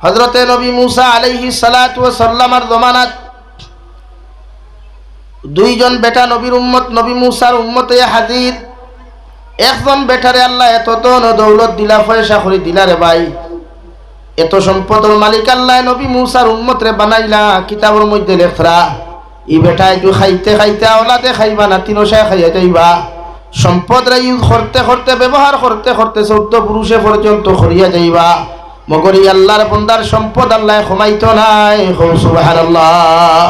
হযরতে নবী মুসা আলাইহিস সালাতু ওয়াস সালামের জমানাত দুইজন বেটা নবীর উম্মত, নবী মুসার উম্মতে হাজির। একজন বেটারে আল্লাহ এত ধন দৌলত দিলা, পয়সা করে দিলা রে ভাই, এত সম্পদের মালিক আল্লাহ নবী মুসার উম্মত রে বানাইলা। কিতাবের মধ্যে লেখরা ই বেটা একটু খাইতে খাইতে আওলাদে খাইবা না, তিনশায় খাইয়া যাইবা। সম্পদ রে ইউজ করতে করতে, ব্যবহার করতে করতে 14 পুরুষে পর্যন্ত করিয়া যাইবা। মগর ই আল্লাহর বন্দার সম্পদ আল্লাহ কমাইতো নাই। সুবহানাল্লাহ।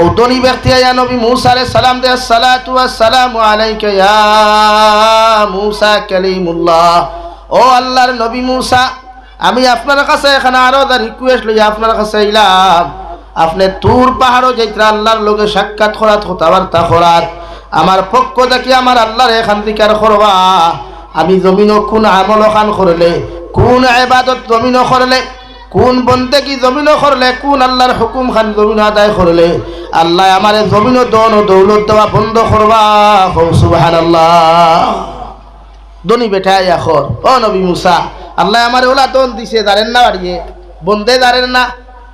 ও ধনী ব্যক্তি আয়া নবী মুসা আলাইহিস সালাম দে আসসালাতু ওয়াসসালামু আলাইকা ইয়া মুসা কালিমুল্লাহ। ও আল্লাহর নবী মুসা, আমি আপনার কাছে এখানে আরো রিকোয়েস্ট লইয়া আপনার কাছে আইলাম। আপনি তুর পাহাড়ও যাইত্রা আল্লাহর লগে সাক্ষাৎ করাত, কথাবার্তা করাত। আমার পক্ষ থেকে আমার আল্লাহর এখান থেকে করবা। আমি জমিনও কোন আমল খান করলে, কোন ইবাদত জমিনও করলে, কোন বন্দেগী জমিনও করলে, কোন আল্লাহর হুকুম খান জমিন আদায় করলে আল্লাহ আমার জমিনও দন ও দৌলত দেওয়া বন্ধ করবা। সুবহানাল্লাহ। ধনী বেটা এখন ও নবী মুসা, আল্লাহ আমার ওলা দন দিছে, জানেন না বাড়িয়ে বন্দে জানেন না,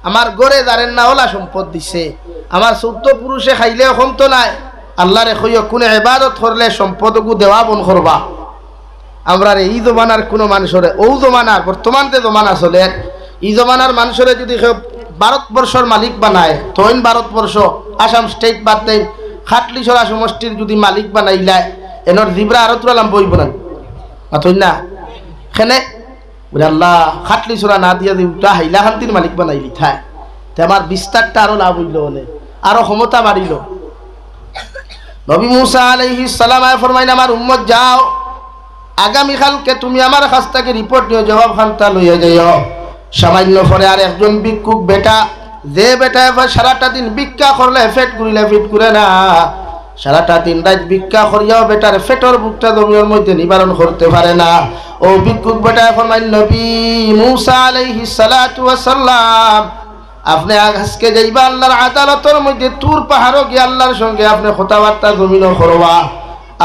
আমার গড়ে জানেন না, ওলা সম্পদ দিছে। আমার 14 পুরুষে খাইলে কমতো নাই। আল্লাহরে কইও কোন ইবাদত করলে সম্পদকু দেওয়া বন করবা। আমরা রে এই জমানার কোনো মানুষের, ও জমানার বর্তমান যে জমানা চলে, এই জমানার মানুষের যদি ভারতবর্ষর মালিক বানায়, তৈন ভারতবর্ষ আসাম স্টেট বাদ দেয়, খাটলিছড়া সমষ্টির যদি মালিক বানাইলায়, এনর জিব্রা আরো তুলালাম বইব না তৈন না খেনে আল্লাহ খাটলিছড়া না দিয়া দিউটা হাইলা শান্তির মালিক বানাইলি থায়, তে আমার বিস্তারটা আরো লাভ হইল, হলে আরো ক্ষমতা বাড়িল। নবী মুসা আলাইহিস সালাম ফরমাইন, আমার উম্মত যাও, আগামীকালকে তুমি আমার কাছ থেকে রিপোর্ট নিয়ে জবাব খানটা লইয়া যাইও। সামান্য পরে আর একজন ভিক্ষুক বেটা, যে বেটা সারাটা দিন ভিক্ষা করলে ফেট ঘুরিলে ফিট করে না, সারাটা দিন রাত ভিক্ষা করিয়াও বেটার ফেটর বুকটা জমির মধ্যে নিবারণ করতে পারে না। ও ভিক্ষুক বেটা ফরমাইন, নবী মুসা আলাইহিস সালাতু ওয়াস সালাম, আপনি আজকে যাইবা আল্লাহর আদালতের মধ্যে, তুর পাহাড়ও গিয়ে আল্লাহর সঙ্গে আপনি কথাবার্তা জমিনও করবা,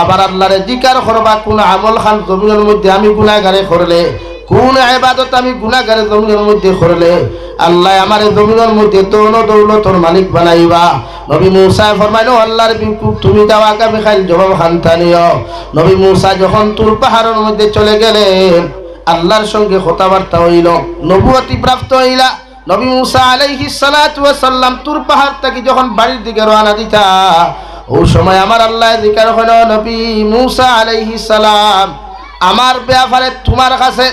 আবার আল্লাহরে জিকার করবা। কোন আমল খান জমিনের মধ্যে আমি গুনাহগারে করলে, কোন ইবাদত আমি গুনাহগারে জমিনের মধ্যে করলে আল্লাহ আমার জমিনের মধ্যে দৌন দৌলতর মালিক বানাইবা। নবী মুসা ফরমাইলো, আল্লাহর ভিক্ষুক তুমি যাও, আগামীকাল জবাব খানটা নিও। নবী মুসা যখন তুর পাহাড়ের মধ্যে চলে গেলেন, আল্লাহর সঙ্গে কথাবার্তা হইল, নবুয়তি প্রাপ্ত হইলা। নবী মুসা আলাইহিস সালাতু ওয়াস সালাম তুর পাহাড় থেকে যখন বাড়ির দিকে রওনা দিতা, ওই সময় আমার আল্লাহ জিকার হলো, নবী মুসা আলাইহিস সালাম, আমার ব্যাপারে তোমার কাছে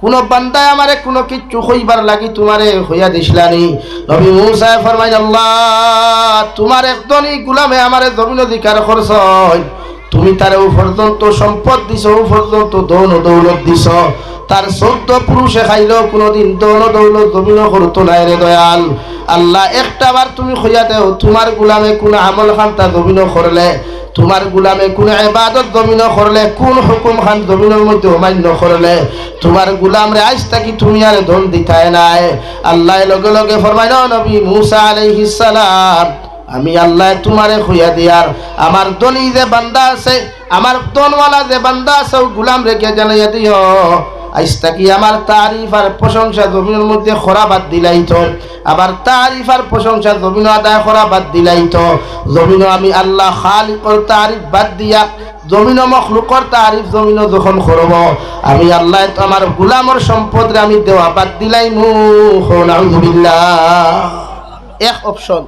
কোন বান্দায় আমারে কোনো কিচ্ছু হইবার লাগি তোমারে হইয়া দিছলানি। নবী মুসা ফরমাইল, আল্লাহ তোমার একজনই গোলামে আমারে জমিন অধিকার করছই, তুমি তার ও পর্যন্ত সম্পদ দিছ, ও পর্যন্ত দৌন দৌলত দিছ, তার 14 পুরুষে খাইলেও কোনোদিন দৌন দৌলত জমিন করতো নাই রে দয়াল। আল্লাহ একটা বার তুমি হইয়া দেও, তোমার গোলামে কোন আমল খানটা জমিন করলে, তোমার গোলামে কোন ইবাদত জমিন করলে, কোন হুকুম খান জমিনের মধ্যে অমান্য করলে, তোমার গোলাম রে আজ তাকি তুমি আর ধন দিতায় নাই। আল্লাহ লগে লগে ফরমাইল, নবী মুসা আলাইহিস সালাম, আমি আল্লাহ তোমারে খুইয়া দিয়ার আমার ধনী যে বান্দা আছে, আমার দনওয়ালা যে বান্দা আছে, ও গোলাম রেখে জানাইয়া দিও, আজ তাকি আমার তারিফ আর প্রশংসা জমিনের মধ্যে খরা বাদ দিলাইতো, আবার তারিফ আর প্রশংসা জমিন আদায় করা বাদ দিলাইতো। জমিন আমি আল্লাহ খালিকর তারিফ বাদ দিয়া জমিন মখলুকর তারিফ জমিন যখন করব, আমি আল্লাহ আমার গোলামর সম্পদ আমি দেওয়া বাদ দিলাইমু। নাউযুবিল্লাহ। এক অপশন,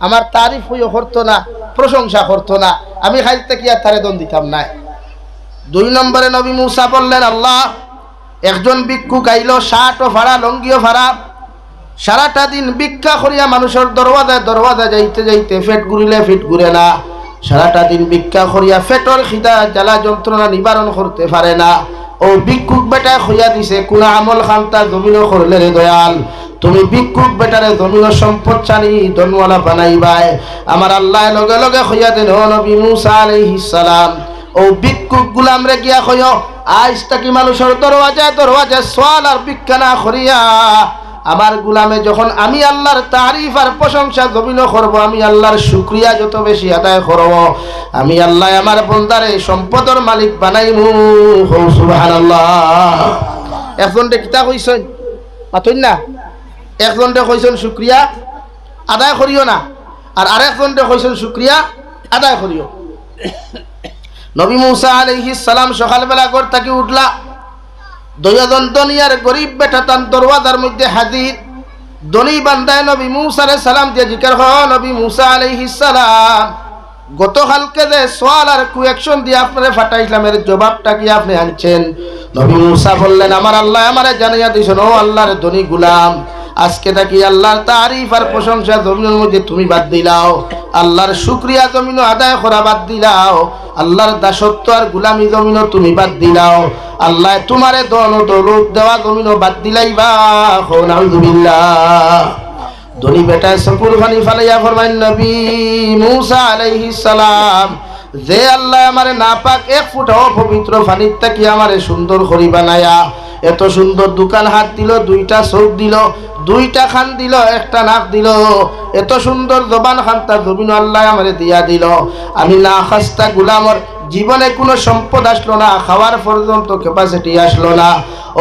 আমার তারিফ হইও করতো না, প্রশংসা করতো না, আমি খাইতে কি আর তারে দন দিতাম না। 2 নম্বরে নবী মুসা বললেন, আল্লাহ একজন ভিক্ষুক আইল, শার্টও ভাড়া, লঙ্গিও ভাড়া, সারাটা দিন ভিক্ষা করিয়া মানুষের দরওয়াজায় দরওয়াজা যাইতে যাইতে ফেট ঘুরিলে ফিট ঘুরে না, সারাটা দিন ভিক্ষা করিয়া ফেটর খিদা জ্বালা যন্ত্রণা নিবারণ করতে পারে না। ও ভিক্ষুক বেটা হইয়া দিছে কোন আমল খান্তা জমিন করলে রে দয়াল, তুমি ভিক্ষুক বেটারে জমিন সম্পদ চানি ধনওয়ালা বানাইবাই। আমার আল্লাহ লগে লগে হইয়া দেন, ও নবী মুসা আলাইহিস সালাম, ও ভিক্ষুক গোলাম রে গিয়া কইও, আজ তাকি মানুষের দরওয়াজায় দরওয়াজায় সোয়াল আর ভিক্ষা না করিয়া আমার গোলামে যখন আমি আল্লাহর তারিফ আর প্রশংসা জমিন করব, আমি আল্লাহর শুকরিয়া যত বেশি আদায় করব, আমি আল্লাহ আমার বন্দারে সম্পদের মালিক বানাইমু। সুবহানাল্লাহ। এখন কিতা কইছেন মাতইন না, একজনটা কইছেন শুক্রিয়া আদায় করিও না, আর আরেকজনটা কইছেন শুক্রিয়া আদায় করিও। নবী মুসা আলাইহিস সালাম সকালবেলা ঘর থেকে উঠলা, দুইজন দুনিয়ার গরিব বেটা তার দরওয়াজার মধ্যে হাজির। দনি বান্দায় নবী মুসা আলাইহিস সালাম দিয়ে জিজ্ঞাসা হয়, নবী মুসা আলাইহিস সালাম, গতকালকে যে সোয়াল আর কুয়েকশন দিয়ে আপনারে ফাটাইছিলাম এর জবাবটা কি আপনি আনছেন? নবী মুসা বললেন, আমার আল্লাহ আমারে জানিয়ে দিয়েছেন, ও আল্লাহর ধনী গুলাম, আজকে থাকি আল্লাহর তারিফ আর প্রশংসা জমিনের মধ্যে তুমি বাদ দিলাও, আল্লাহর শুকরিয়া জমিন আদায় করা বাদ দিলাও, আল্লাহর দাসত্ব আর গুলামি জমিন তুমি বাদ দিলাও, আল্লাহ তোমারে দন দৌলত দেওয়া জমিন বাদ দিলাইবা। নাউযুবিল্লাহ। ধনী বেটায় চকুর পানি ফালাইয়া ফরমাইন, নবী মুসা আলাইহিস সালাম, যে আল্লাহ আমারে নাপাক এক ফুটাও পবিত্র পানির থাকি আমারে সুন্দর করি বানায়া এত সুন্দর দোকান হাত দিল, দুইটা চোখ দিল, দুইটা খান দিল, একটা নাক দিল, এত সুন্দর জবান খান্তা জমিন আল্লাহ আমারে দিয়া দিল, আমি না খাস্তা গুলামর জীবনে কোনো সম্পদ আসলো না, খাওয়ার পর্যন্ত ক্যাপাসিটি আসলো না,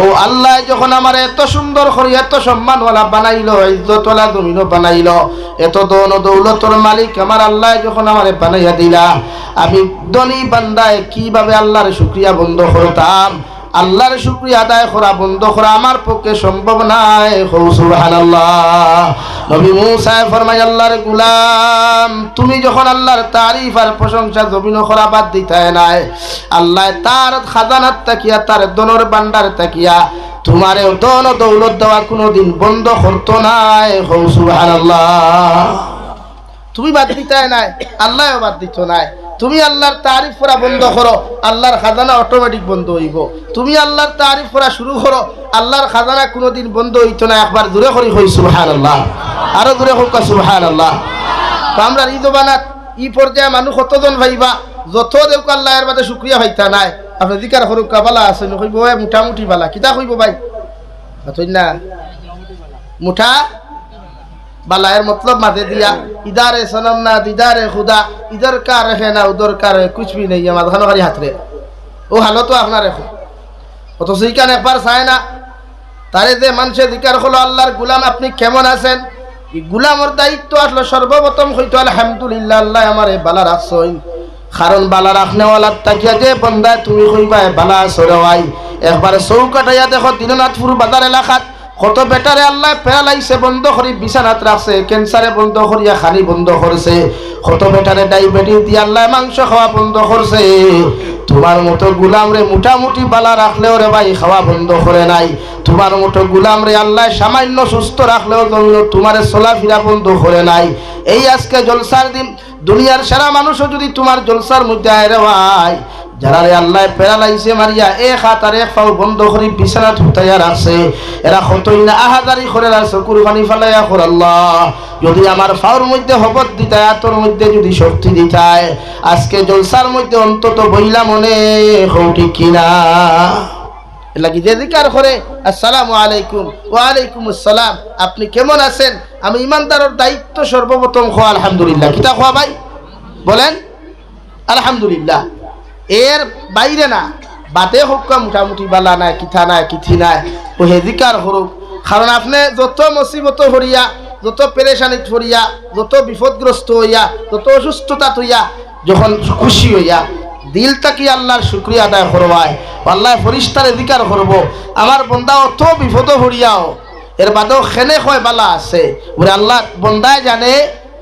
ও আল্লাহ যখন আমার এত সুন্দর করে এত সম্মানওয়ালা বানাইলো, ইজ্জতওয়ালা জমিনও বানাইলো, এত দন দৌলতর মালিক আমার আল্লাহ যখন আমারে বানাইয়া দিলা, আমি ধনী বান্দায় কিভাবে আল্লাহর শুকরিয়া বন্ধ করতাম? আল্লাহর শুকরিয়া আদায় করা বন্ধ করা আমার পক্ষে সম্ভব নাই। সুবহানাল্লাহ। নবী মুসা ফরমায়, আল্লাহর গোলাম, তুমি যখন আল্লাহর তারিফ আর প্রশংসা জমিন করা বাদ দিতে নাই, আল্লাহ তার খাজানাত তাকিয়া তার দনের বান্ডার তাকিয়া তোমারে দন দৌলত দেওয়া কোনোদিন বন্ধ করতো নাই। সুবহানাল্লাহ। তুমি বাদ দিতে নাই, আল্লাহও বাদ দিত নাই। তুমি আল্লাহর তারিফ করা বন্ধ করো, আল্লাহর খাজানা অটোমেটিক বন্ধ হইব। তুমি আল্লাহর তারিফ করা শুরু করো, আল্লাহর খাজানা কোনোদিন বন্ধ হইতো না। একবার জোরে করি হই সুবহানাল্লাহ, আরো জোরে হোক সুবহানাল্লাহ। তো আমরা এই জবানাত ই পর্যায়ে মানুষ কতজন ভাইবা, যত দেখ আল্লাহ এর বাদে শুকরিয়া ভাইতা নাই। আপনি জিকার করুক কাবালা আছে কইব মোটামুটি বালা, কিতা কইব ভাই? না মুঠা বালা এর মতলব মাঝে দিয়া ইদারে সনম না দিদারে খুদা, ইধর কা রেখে না উধর কা রে কুছ ভি নেই, মাঝখানো খালি হাত রে। ও হালো তো আপনার রেখো অত সেইখান একবার চায় না। তারে যে মানুষের দিকার হলো আল্লাহর গুলাম, আপনি কেমন আছেন? এই গুলামর দায়িত্ব আসলে সর্বপ্রথম হইতো আলহামদুলিল্লাহ, আল্লাহ আমারে বালা রাখছই। কারণ বালা রাখনেওয়ালার তাকিয়া যে বন্দা তুমি কইবা বালা সরাই, একবার চৌকাটাইয়া দেখো দিননাথপুর বাজার এলাকাত কত বেটারে আল্লাহ প্যারালাইসে বন্ধ করি বিছানাত রাখছে, ক্যান্সারে বন্ধ করিয়া খালি বন্ধ করছে, কত বেটারে ডায়াবেটিস দিয়ে আল্লাহ মাংস খাওয়া বন্ধ করছে। তোমার মতো গুলাম রে মোটামুটি বালা রাখলেও রে ভাই খাওয়া বন্ধ করে নাই। তোমার মতো গুলাম রে আল্লাহ সামান্য সুস্থ রাখলেও তোমার চলাফেরা বন্ধ করে নাই। এই আজকে জলসার দিন, দুনিয়ার সারা মানুষও যদি তোমার জলসার মধ্যে আয় রে ভাই, যারা রে আল্লাহ প্যারালাইসে মারিয়া এক হাত আর এক পাও বন্ধ করি বিছানাত হুতাইয়া রাখছে, এরা কতই না আহাজারি করে রাখছে, কুরবানি ফালাইয়া কর আল্লাহ যদি আমার ফাওর মধ্যে হবত দিতায়, আতর মধ্যে যদি শক্তি দিতায়, আজকে জলসার মধ্যে অন্তত বইলা মনে হৌটি কিনা লাগি যে জিকার করে আসসালামু আলাইকুম ওয়া আলাইকুম আসসালাম, আপনি কেমন আছেন? আমি ইমানদারের দায়িত্ব সর্বপ্রথম খোয়া আলহামদুলিল্লাহ। কিতা খোয়া ভাই বলেন? আলহামদুলিল্লাহ। এর বাইরে না, বাদে হোক মোটামুটি বালা নাই, কিথা নাই, কিথি নাই, ও হেজিকার হরুক। কারণ আপনি যত মুসিবত হরিয়া, যত পেরেশানিত হরিয়া, যত বিপদগ্রস্ত হইয়া, যত অসুস্থতা হইয়া, যখন খুশি হইয়া দিল তাকি আল্লাহর শুকরিয়া আদায় করবায়, আল্লাহ ফরিস্তার এদিকার করবো, আমার বন্দা অত বিপদ হরিয়াও এর বাদেও খেনে হয় বালা আছে, ওরে আল্লাহ বন্দায় জানে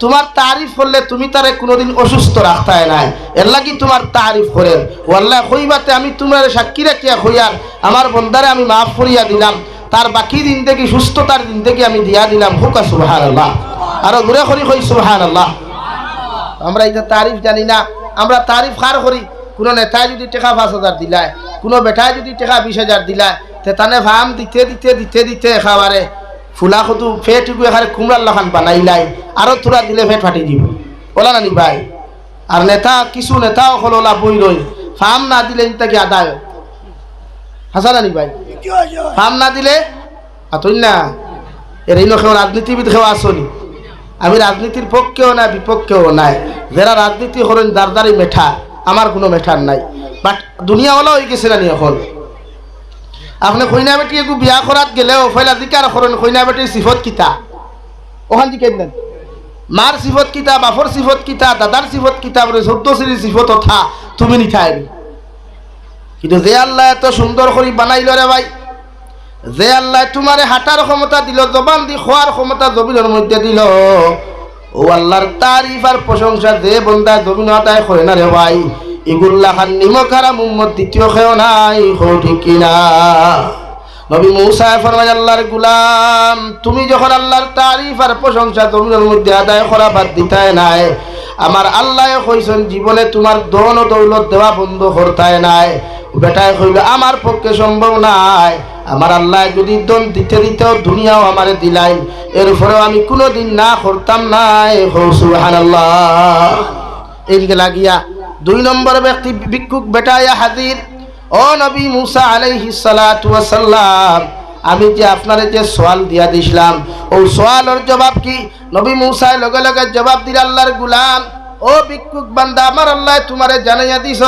তোমার তারিফ করলে তুমি তারে কোনোদিন অসুস্থ রাখতায় নাই, এর লাগি তোমার তারিফ করেন। ও আল্লাহ কইবাতে আমি তোমার সাক্ষী রাখিয়া হইয়ার আমার বন্দারে আমি মাফ করিয়া দিলাম, তার বাকি দিন থেকে সুস্থতার দিন থেকে আমি দিয়া দিলাম। হুকা সুবহানাল্লাহ, আরো ঘুরে করি কই সুবহানাল্লাহ। আমরা এটা তারিফ জানি না, আমরা তারিফ কার করি? কোনো নেতায় যদি টাকা 5,000 দিলায়, কোনো বেটায় যদি টাকা 20,000 দিলায়, তে তানে ভাম দিতে দিতে দিতে দিতে একেবারে ফুলা কত ফেটুকু এখানে কুমড়ার লাখান বানাইলাই, আরো তোরা দিলে ফেট ফাটি দিব, ওলা নানি ভাই। আর নেতা কিছু নেতাও হলো ওলা বই রই, ফার্ম না দিলে তাকে আদায় হাসা নানি ভাই, ফার্ম না দিলে আতই না। এর এই নখেও রাজনীতিবিদ খেও আসনি, আমি রাজনীতির পক্ষেও নাই বিপক্ষেও নাই, যারা রাজনীতি করেন দারদারি মেঠা, আমার কোনো মেঠার নাই। বাট দুনিয়াওয়ালা হয়ে গেছে না এখন। আপনি কইনা বেটি একু বিয়া করাত গেলেও ফয়লা জিকার করেন কইনা বেটির সিফত কিতা ওখান জিকাই দেন মার সিফত কিতা বাফর সিফত কিতা দাদার সিফত কিতা বলে 14 শ্রেণীর সিফত থা তুমি নিঠাই কিন্তু যে আল্লাহ এত সুন্দর করে বানাইল রে ভাই যে আল্লাহ তোমারে হাঁটার ক্ষমতা দিল জবান দি খোয়ার ক্ষমতা জমিনের মধ্যে দিল ও আল্লাহর তারিফ আর প্রশংসা যে বন্দা জমিন আদায় করে না রে ভাই এগুল্লা খান নিমক হারাম উম্মত দ্বিতীয় খেও নাই হো ঠিক কিনা নবী মূসা ফরমায় আল্লাহর গোলাম তুমি যখন আল্লাহর তারিফ আর প্রশংসা জমিনের মধ্যে আদায় করা বাদ দিতায় নাই আমার আল্লাহ কইছেন জীবনে তোমার ধন ও দৌলত দেওয়া বন্ধ করতায় নাই বেটায় কইল আমার পক্ষে সম্ভব নাই আমার আল্লাহ যদি দন দিতে দিতেও দুনিয়াও আমারে দিলাই এরপরেও আমি কোনোদিন না করতাম নাই সুবহানাল্লাহ এদিকে লাগিয়া 2 নম্বর ব্যক্তি ভিক্ষুক বেটায়া হাজির ও নবী মূসা আলাইহিস সালাতু ওয়াস সালাম আমি যে আপনারে যে সওয়াল দিয়া দিছিলাম ও সওয়ালের জবাব কি নবী মূসা লগে লগে জবাব দিল আল্লাহর গোলাম ও ভিক্ষুক বান্দা আমার আল্লাহ তোমারে জানাইয়া দিছ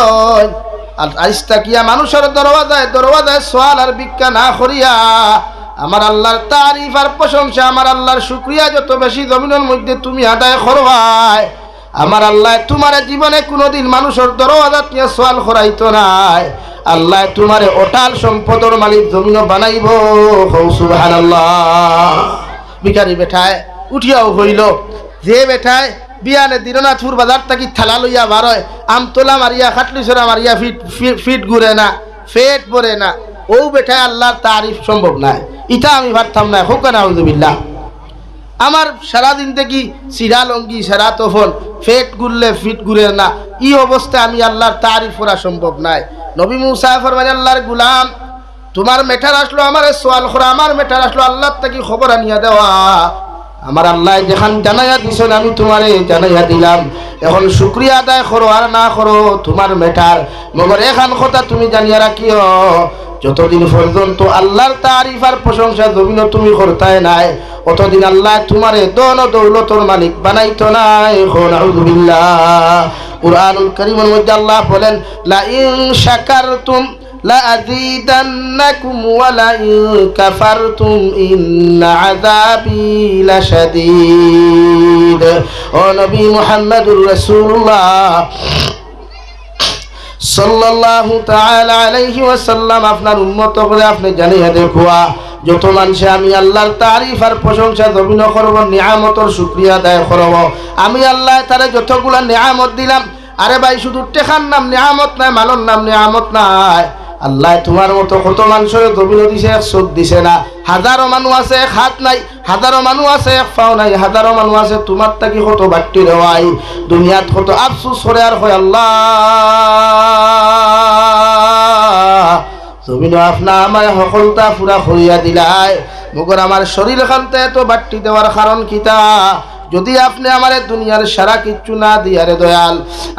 আইস্তা কিয়া মানুষের দরওয়াজায় সওয়াল আর ভিক্ষা না করিয়া আমার আল্লাহর তারিফ আর প্রশংসা আমার আল্লাহর শুকরিয়া যত বেশি জমিনের মধ্যে তুমি আদায় করবাই আমার আল্লাহ তোমার জীবনে কোনোদিন মানুষের দরওয়াজাত নিয়ে সওয়াল করাইতো নাই আল্লাহ তোমারে অটাল সম্পদের মালিক জমিন বানাইব সুবহানাল্লাহ ভিখারি বেঠায় উঠিয়াও হইল যে বেঠায় বিয়ানে দিরনাথপুর বাজার থাকি থালা লইয়া বারয় আমতলা মারিয়া খাটলিছড়া মারিয়া ফিট ঘুরে না ফেট পরে না ও বেঠায় আল্লাহর তারিফ সম্ভব নাই ইটা আমি ভাবতাম না হোক না আউযুবিল্লাহ আমার সারাদিন থেকে সিরা লঙ্গি সারা তফল ফেট ঘুরলে ফিট ঘুরে না এই অবস্থায় আমি আল্লাহর তারিফ করা সম্ভব নাই নবী মূসা ফরমায় আল্লাহর গোলাম তোমার মেটার আসলো আমার সওয়াল করা আমার মেটার আসলো আল্লাহর থেকে খবর আনিয়া দেওয়া আমার আল্লাহ যেখান জানাইয়া দিছেন আমি তোমারে জানাইয়া দিলাম এখন শুকরিয়া আদায় করো আর না করো তোমার মেটার মগর এখান কথা তুমি জানিয়া রাখিও যতদিন পর্যন্ত আল্লাহর তারিফ আর প্রশংসা জমিন তুমি করতাই নাই অতদিন আল্লাহ তোমারে দন ও দৌলতর মালিক বানাইতো নাই আউযুবিল্লাহ কুরআনুল কারীমের মধ্যে আল্লাহ বলেন লা ইন শাকারতুম লা আযীদান্নাকুম ওয়া লা ইন কাফারতুম ইন্না আযাবি লাশাদীদ ও নবী মুহাম্মদুর রাসূলুল্লাহ সাল্লাল্লাহু তাআলা আলাইহি ওয়াসাল্লাম আপনার উম্মত করে আপনি জানিয়ে দেখুয়া যত মানুষে আমি আল্লাহর তারিফ আর প্রশংসা জমিন করব নিয়ামতের শুকরিয়া আদায় করব আমি আল্লাহ তারে যতগুলা নিয়ামত দিলাম আরে ভাই শুধু টেকার নাম নিয়ামত নাই মালর নাম নিয়ামত নাই আল্লাহ তোমার মতো কত মানুষের জমিন দিছে এক চোখ দিছে না হাজারো মানুষ আছে এক হাত নাই হাজারো মানুষ আছে এক পাও নাই হাজারো মানুষ আছে তোমার তাকি কত বাট্টি দেওয়াই দুনিয়াত কত আফসোস করে আর হয় আল্লাহ জমিন আপনা আমার সকলতা পুরা করিয়া দিলাই মগর আমার শরীর খানতে এত বাট্টি দেওয়ার কারণ কিতা যদি আপনি আমার দুনিয়ার সারা কিচ্ছু না দিয়ারে দয়াল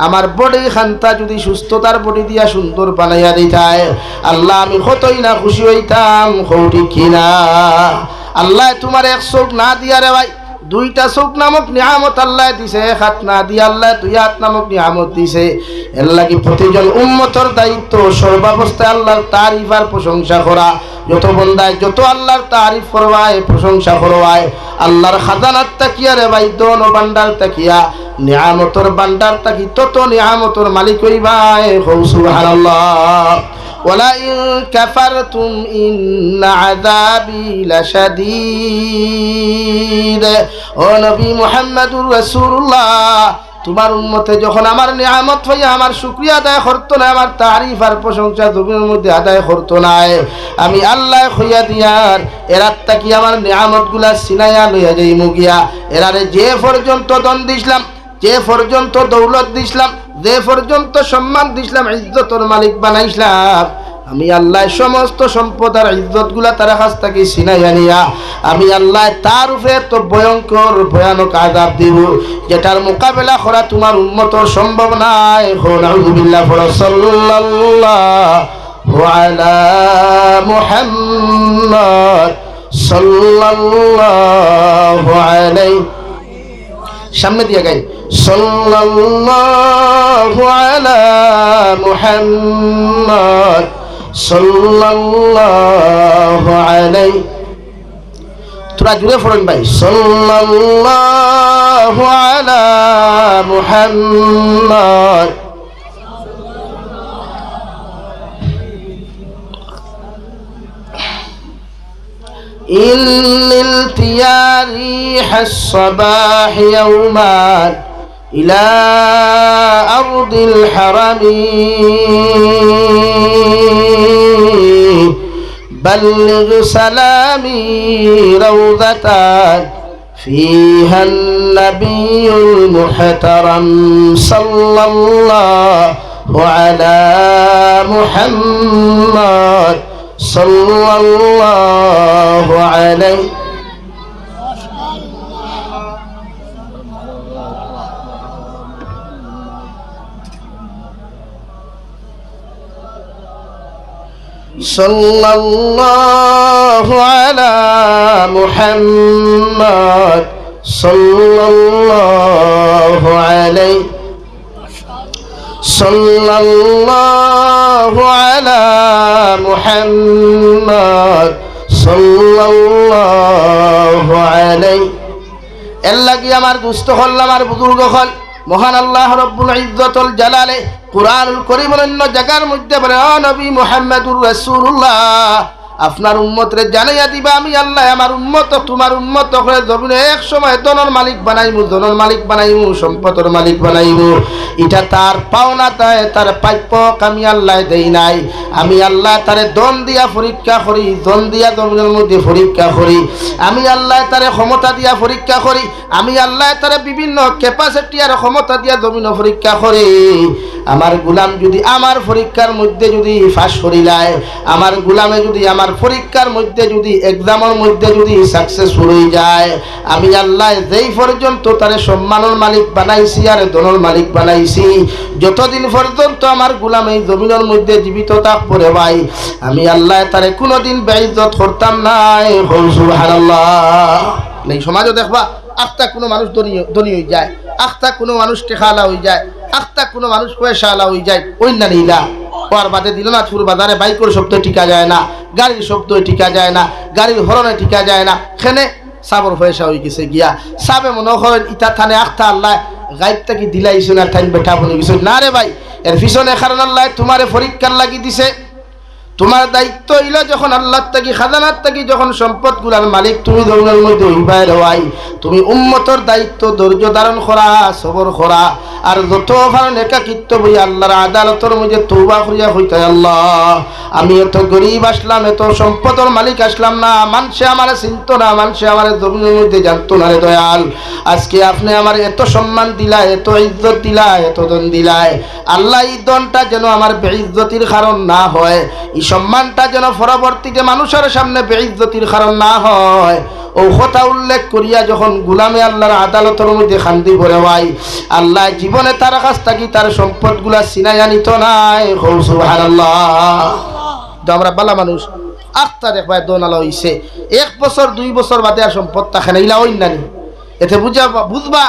আমার বডি খানটা যদি সুস্থতার বডি দিয়া সুন্দর বানাইয়া দিতায় আল্লাহ আমি কতই না খুশি হইতাম ঠিক কিনা আল্লাহ তোমার এক চোখ না দিয়ারে ভাই দুইটা চোখ নামক নিয়ামত আল্লাহ দিছে এক হাত না দিয়ে আল্লাহ 2 হাত নামক নিয়ামত দিছে এর লাগি প্রতিজন উম্মতের দায়িত্ব সর্বাবস্থায় আল্লাহর তারিফ আর প্রশংসা করা যত বন্দায় যত আল্লাহর তারিফ করবায় প্রশংসা করবায় আল্লাহর খাজানাত তাকিয়া রে ভাই দন ভান্ডার তাকিয়া নিয়ামতের ভান্ডার তাকি তত নিয়ামতের মালিক হইবায় সুবহানাল্লাহ ওয়ালা ইন কাফারতুম ইন্না আযাবি লাশাদীদ ও নবী মুহাম্মদুর রাসূলুল্লাহ তোমার উম্মতে যখন আমার নিয়ামত হইয়া আমার শুকরিয়া আদায় করতো না আমার তারিফ আর প্রশংসা জমিনের মধ্যে আদায় করতো না আমি আল্লাহ হইয়া দিয়ার এরাত্তা কি আমার নিয়ামতগুলা সিনাইয়া লইয়া যাই মুগিয়া এরারে যে পর্যন্ত দন দিছিলাম যে পর্যন্ত দৌলত দিছিলাম যে পর্যন্ত সম্মান দিছিলাম ইজ্জতের মালিক বানাইছিলাম আমি আল্লাহ সমস্ত সম্পদ আর ইজ্জতগুলা তার কাছ থেকে ছিনাইয়া নিয়া আমি আল্লাহ তার উপরে তো ভয়ঙ্কর ভয়ানক আযাব দিব যেটার মোকাবেলা করা তোমার উম্মতের সম্ভব নাই নাউযুবিল্লাহ সাল্লাল্লাহু আলা মুহাম্মদ সাল্লাল্লাহু আলাইহি সামনে দিয়ে গাই সাল্লাল্লাহু আলা মুহাম্মদ সাল্লাল্লাহু আলাইহি, তোরা জুড়ে পড়েন ভাই, সাল্লাল্লাহু আলা মুহাম্মদ। إن التيا ريح الصباح يوما إلى أرض الحرم بلغ سلامي روضة فيها النبي المحترم صلى الله على محمد صلى الله عليه صلى الله على محمد صلى الله عليه صلى الله على محمد صلى الله عليه। এর লাগি আমার দুস্থ হল, আমার বুজুর্গ হল, মহান আল্লাহ রব্বুল ইজ্জতুল জালালে কুরআনুল কারীমের অন্য জায়গার মধ্যে বলে, ও নবী মুহাম্মদুর রাসূলুল্লাহ, আপনার উম্মতরে জানাইয়া দিবা আমি আল্লাহ আমার উম্মত তোমার উম্মত করে জমিনে এক সময় দনের মালিক বানাইমু, দনের মালিক বানাইমু, সম্পদের মালিক বানাইমু। এটা তার পাওনা, তার প্রাপ্য আমি আল্লাহ দেই নাই। আমি আল্লাহ তারে দন দিয়া পরীক্ষা করি, দন দিয়া জমিনের মধ্যে পরীক্ষা করি। আমি আল্লাহ তারে ক্ষমতা দিয়া পরীক্ষা করি। আমি আল্লাহ তারে বিভিন্ন ক্যাপাসিটি আর ক্ষমতা দিয়া জমিন পরীক্ষা করি। আমার গুলাম যদি আমার পরীক্ষার মধ্যে যদি ফাঁস করিলায়, আমার গুলামে যদি আমার পরীক্ষার মধ্যে যদি এক্সামের মধ্যে যদি সাকসেসফুল হয়ে যায়, আমি আল্লাহ যেই পর্যন্ত তারে সম্মানের মালিক বানাইছি আর দনের মালিক বানাইছি, যতদিন পর্যন্ত আমার গুলাম এই জমিনের মধ্যে জীবিত থাকবে রে ভাই, আমি আল্লাহ তারে কোনোদিন বেইজ্জত করতাম নাই। সুবহানাল্লাহ। এই সমাজও দেখবা আখতা কোনো মানুষ ধনী হয়ে যায়, আখতা কোনো মানুষ টেকালা হয়ে যায়, আখতা কোনো মানুষ পয়সাওয়ালা হয়ে যায়, ওই না নীলা ওর বাদে দিলনাথপুর বাজারে বাইকের শব্দ টিকা যায় না, গাড়ির শব্দ টিকা যায় না, গাড়ির হরণে টিকা যায় না, খেনে সাবর পয়সা হয়ে গেছে গিয়া সাবে মনে করেন ইটা থানে আখতা আল্লাহ গাইবটা কি দিলাইছে না ঠাইন বেঠা বলে গেছে না রে ভাই। এর পিছনে কারণ আল্লাহ তোমারে পরীক্ষার লাগি দিছে। তোমার দায়িত্ব হইল যখন আল্লাহর থেকে খাজানার থেকে যখন সম্পদ গুলার মালিক তুমি জমিনের মধ্যে হইবাই রওয়াই, তুমি উম্মতর দায়িত্ব ধৈর্য ধারণ করা, সবর করা, আর যত ভারণ একাকিত্ব বই আল্লাহর আদালতের মধ্যে তওবা করিয়া হইতে, আল্লাহ আমি এত গরিব আসলাম, এত সম্পদের মালিক আসলাম না, মানুষে আমার চিনত না, মানুষে আমার জমিনের মধ্যে জানতো না রে দয়াল। আজকে আপনি আমার এত সম্মান দিলায়, এত ইজ্জত দিলায়, এত দন দিলায়, আল্লাহ এই দনটা যেন আমার বেইজ্জতির কারণ না হয়, এই সম্মানটা যেন পরবর্তীতে মানুষের সামনে বেইজ্জতির কারণ না হয়। ও কথা উল্লেখ করিয়া যখন গুলামে আল্লাহর আদালতের মধ্যে খান্দি পড়ে ভাই, আল্লাহ জীবনে তার কাছ থেকে তার সম্পদগুলা ছিনাইয়া নিত নাই। সুবহানাল্লাহ। আমরা বালা মানুষ আখতা দেখবাই দোনালা হইছে, 1 বছর 2 বছর বাদে আর সম্পদ থাকে না, ইলা অন্যানি এতে বুঝবা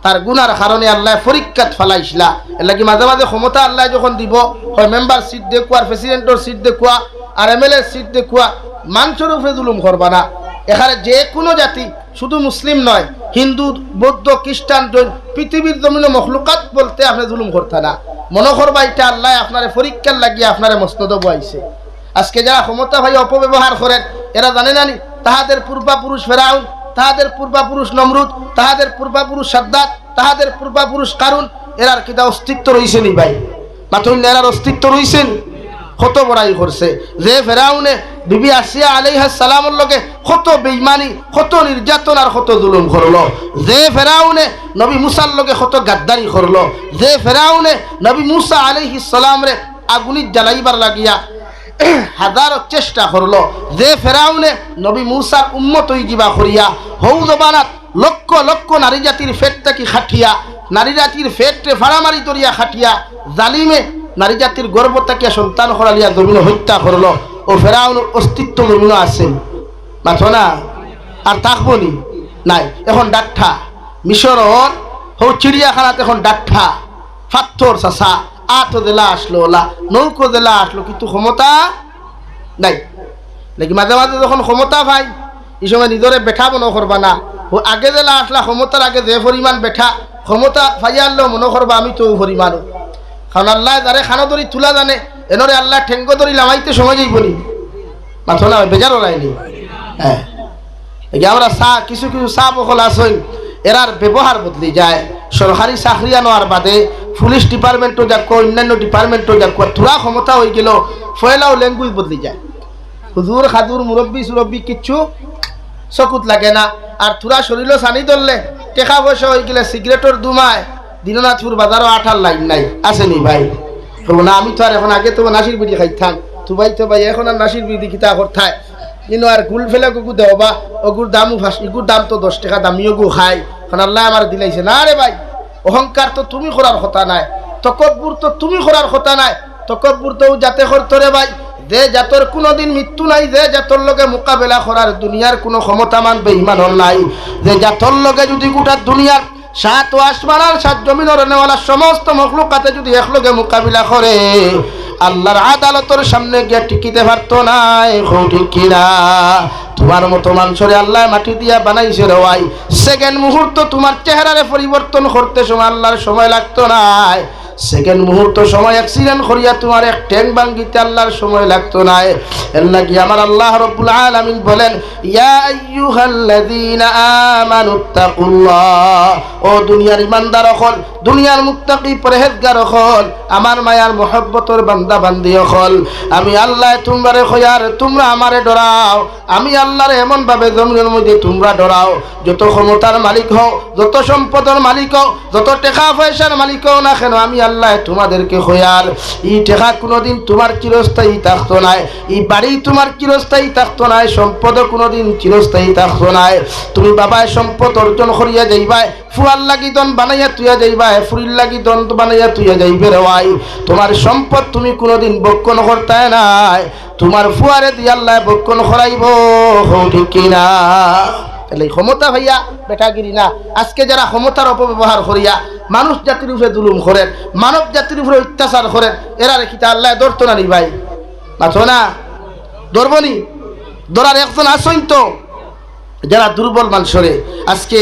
তার গুনার কারণে আল্লাহ পরীক্ষাত ফেলাইছিলা। এর লাগি মাঝে মাঝে ক্ষমতা আল্লাহ যখন দিব, হয় মেম্বার সিট দেখুয়া, প্রেসিডেন্টর সিট দেখুয়া, আর MLA সিট দেখুয়া, মানুষের উপরে জুলুম করবা না। এখানে যে কোনো জাতি, শুধু মুসলিম নয়, হিন্দু, বৌদ্ধ, খ্রিস্টান, জৈন, পৃথিবীর জমিনে মখলুকাত বলতে আপনি জুলুম করতে না। মনে করবা এটা আল্লাহ আপনার পরীক্ষার লাগিয়ে আপনার মসনদ বয়াইছে। আজকে যারা ক্ষমতা ভাই অপব্যবহার করেন, এরা জানে না নি তাহাদের পূর্বাপুরুষ ফেরাউন, তাহাদের পূর্বাপুরুষ নমরুদ, তাহাদের পূর্বাপুরুষ সাদ্দাত, তাহাদের পূর্বাপুরুষ কারুন, এরার কিটা অস্তিত্ব রয়েছে নি ভাই? মাত্র এরার অস্তিত্ব রয়েছে নি? কত বড়াই করছে যে ফেরাউনে বিবি আসিয়া আলাইহিস সালামের লগে কত বেঈমানি, কত নির্যাতন আর কত জুলুম করলো, যে ফেরাউনে নবী মুসার লগে কত গাদ্দারি করলো, যে ফেরাউনে নবী মুসা আলাইহিস সালাম রে আগুনি জ্বালাইবার লাগিয়া হাজারো চেষ্টা করলো, যে ফেরাউনে নবী মুসার উম্মত হই জিবা করিয়া হৌ জবানাত লক্ষ লক্ষ নারী জাতির ফেটটাকে খাটিয়া, নারী জাতির ফেটে ফাড়ামারি তরিয়া খাটিয়া, জালিমে নারী জাতির গর্ভটাকে সন্তান হরালিয়া জমিনে হত্যা করলো। ও ফেরাউনের অস্তিত্ব জমিনে আছে মাথো না, আর থাকবো নি নাই। এখন ডাক্ঠা মিশরর হৌ চিড়িয়াখানাতে এখন ডাক্ঠা পাথর চাষা আট জেলা আসলো, ওলা নৌকো জেলা আসলো, কিন্তু ক্ষমতা নাই। নাকি মাঝে মাঝে যখন ক্ষমতা পাই এই সময় নিজরে বেঠা মনে করবা না, ও আগে যে আসলা ক্ষমতার আগে যে পরিমাণ বেঠা ক্ষমতা পাইয়া আনলেও মনে করবা আমি তো পরিমাণও। কারণ আল্লাহ যারে খানো ধরি তুলা জানে এনরে আল্লাহ ঠেঙ্গ ধরি লামাইতে সময় যাইব নি, মাথো না বেজার ওরাইনি। হ্যাঁ, আমরা কিছু কিছু চা বকল আসই এরার ব্যবহার বদলি যায়। সরকারি চাকরি আনোয়ার বাদে পুলিশ ডিপার্টমেন্টও যাক, অন্যান্য ডিপার্টমেন্টও যাক, থোড়া ক্ষমতা হয়ে গেল ফয়লাও ল্যাঙ্গুয়েজ বদলি যায়। হুজুর খাজুর মুরব্বী সুরব্বী কিচ্ছু চকুত লাগে না। আর থোড়া শরীরও সানি ধরলে টেকা পয়সা হয়ে গেলে সিগারেটর দুমায় দীননাথপুর বাজারও আঠার লাইন নাই আসেনি ভাই। না আমি তো আর এখন আগে তো নাসির বিড়ি খাইতাম, তো ভাই এখন আর নাসির বিড়ি কিতা করতায় কিন্তু আর গুল ফেলে গুগু দেও বা ওগুর দামও ফাঁস, এগুর দাম তো 10 টাকা দামিও গু খাই। কারণ আল্লাহ আমার দিলাইছে না রে ভাই। অহংকার তো তুমি করার কথা নাই, তকব্বুর তো তুমি করার কথা নাই। তকব্বুর তো যাতে করতো রে ভাই যে জাতর কোনোদিন মৃত্যু নাই, যে জাতর লগে মোকাবেলা করার দুনিয়ার কোনো ক্ষমতামান বেঈমানর নাই, যে জাতর লগে যদি গোটা দুনিয়ার 7 আসমান আর 7 জমিনের নেওয়ালা সমস্ত মখলুকাতে যদি একলগে মোকাবিলা করে আল্লাহর আদালতের সামনে গিয়ে টিকিতে পারতো না। ঠিক কিনা? তোমার মতো মানুষরে আল্লাহ মাটি দিয়া বানাইছে রে ভাই, সেকেন্ড মুহূর্ত তোমার চেহারারে পরিবর্তন করতে সময় আল্লাহর সময় লাগতো না। সেকেন্ড মুহূর্ত সময় অ্যাক্সিডেন্ট করিয়া তোমার এক ট্যাঙ্ক ভাঙ্গিতে আল্লাহর সময় লাগতো না। এর লাগি আমার আল্লাহ রাব্বুল আলামিন বলেন ইয়া আইয়ুহাল্লাযীনা আমানুত্তাকুল্লাহ, ও দুনিয়ার ইমানদার হল, দুনিয়ার মুত্তাকি পরহেজগার হল, আমার মায়ার মহব্বতর বান্দা বান্দি হল, আমি আল্লাহ তোমরারে খয়ার তোমরা আমারে ডরাও। আমি আল্লাহরে এমন ভাবে জমিনের মধ্যে তোমরা ডরাও, যত ক্ষমতার মালিক হও, যত সম্পদের মালিক হও, যত টাকা পয়সার মালিক হও না কেন, আমি আল্লাহ তোমাদেরকে খয়ার। এই টাকা কোনোদিন তোমার চিরস্থায়ী থাকতো না, এই বাড়ি তোমার চিরস্থায়ী থাকতো না, সম্পদ কোনোদিন চিরস্থায়ী থাকতো না। তুমি বাবায় সম্পদ অর্জন করিয়া যাইবাই, ফুয়ার লাগি দন বানাইয়া তুইয়া যাইবাই, ফুরির লাগি দন বানাইয়া তুইয়া যাইবে রে ভাই। তোমার সম্পদ তুমি কোনোদিন বক্ষণ করতে নাই, তোমার ফুয়ারে দিয়ে আল্লাহ বক্ষণ করাইব। ঠিক কিনা? তাহলে ক্ষমতা ভাইয়া বেটাগিরি না। আজকে যারা ক্ষমতার অপব্যবহার করিয়া মানুষ জাতির উপরে জুলুম করেন, মানব জাতির উপরে অত্যাচার করেন, এরা রেখিতা আল্লাহ ধরতো না নি ভাই, মাথো না ধরবনি। ধরার একজন আসইন তো যারা দুর্বল মানুষরে আজকে